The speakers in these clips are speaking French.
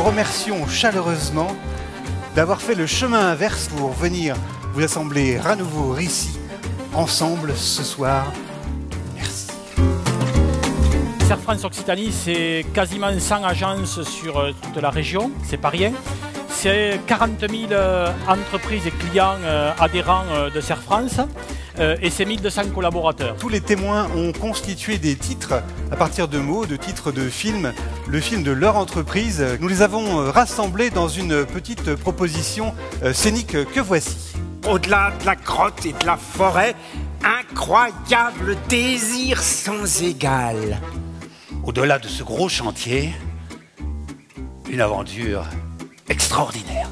Remercions chaleureusement d'avoir fait le chemin inverse pour venir vous assembler à nouveau ici, ensemble ce soir. Merci. Serre France Occitanie, c'est quasiment 100 agences sur toute la région, c'est pas rien. C'est 40 000 entreprises et clients adhérents de Serre France. Et c'est 1200 collaborateurs. Tous les témoins ont constitué des titres à partir de mots, de titres de films, le film de leur entreprise. Nous les avons rassemblés dans une petite proposition scénique que voici. Au-delà de la grotte et de la forêt, incroyable désir sans égal. Au-delà de ce gros chantier, une aventure extraordinaire.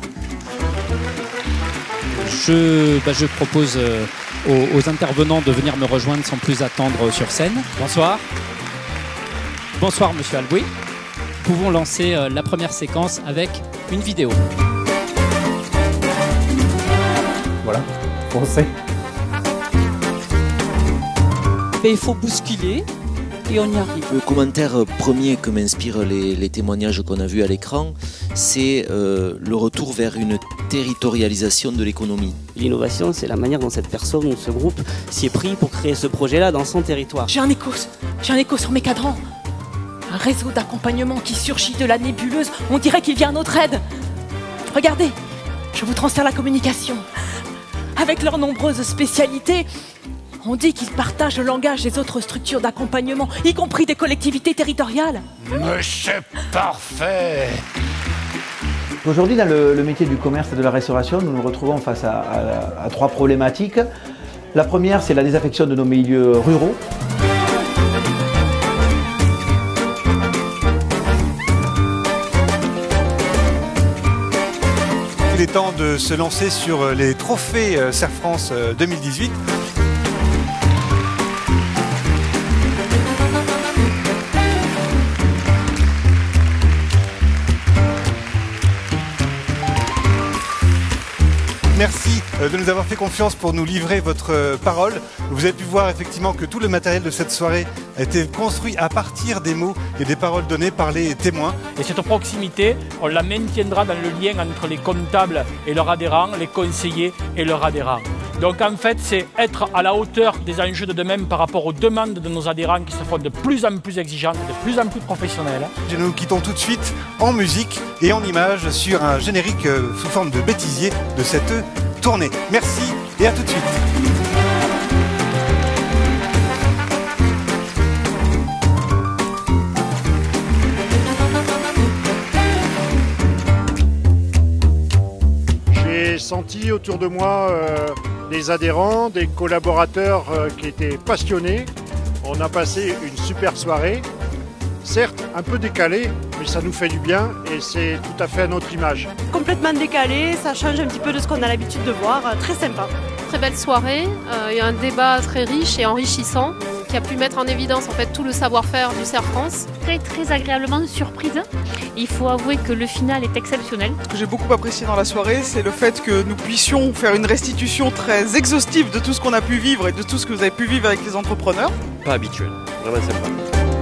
Je propose aux intervenants de venir me rejoindre sans plus attendre sur scène. Bonsoir. Bonsoir Monsieur Albouy. Nous pouvons lancer la première séquence avec une vidéo. Voilà, on sait. Et il faut bousculer et on y arrive. Le commentaire premier que m'inspirent les témoignages qu'on a vus à l'écran, c'est le retour vers une territorialisation de l'économie. L'innovation, c'est la manière dont cette personne ou ce groupe s'y est pris pour créer ce projet-là dans son territoire. J'ai un écho sur mes cadrans. Un réseau d'accompagnement qui surgit de la nébuleuse. On dirait qu'il vient à notre aide. Regardez, je vous transfère la communication. Avec leurs nombreuses spécialités, on dit qu'ils partagent le langage des autres structures d'accompagnement, y compris des collectivités territoriales. Mais c'est parfait! Aujourd'hui, dans le métier du commerce et de la restauration, nous nous retrouvons face à trois problématiques. La première, c'est la désaffection de nos milieux ruraux. Il est temps de se lancer sur les trophées Serre France 2018. Merci de nous avoir fait confiance pour nous livrer votre parole. Vous avez pu voir effectivement que tout le matériel de cette soirée a été construit à partir des mots et des paroles données par les témoins. Et cette proximité, on la maintiendra dans le lien entre les comptables et leurs adhérents, les conseillers et leurs adhérents. Donc en fait, c'est être à la hauteur des enjeux de demain par rapport aux demandes de nos adhérents qui se font de plus en plus exigeantes, de plus en plus professionnelles. Nous nous quittons tout de suite en musique et en images sur un générique sous forme de bêtisier de cette tournée. Merci et à tout de suite. J'ai senti autour de moi des adhérents, des collaborateurs qui étaient passionnés. On a passé une super soirée, certes un peu décalée, mais ça nous fait du bien et c'est tout à fait à notre image. Complètement décalé, ça change un petit peu de ce qu'on a l'habitude de voir, très sympa. Très belle soirée, il y a un débat très riche et enrichissant qui a pu mettre en évidence en fait tout le savoir-faire du Serre France. Très agréablement surprise. Il faut avouer que le final est exceptionnel. Ce que j'ai beaucoup apprécié dans la soirée, c'est le fait que nous puissions faire une restitution très exhaustive de tout ce qu'on a pu vivre et de tout ce que vous avez pu vivre avec les entrepreneurs. Pas habituel, vraiment sympa.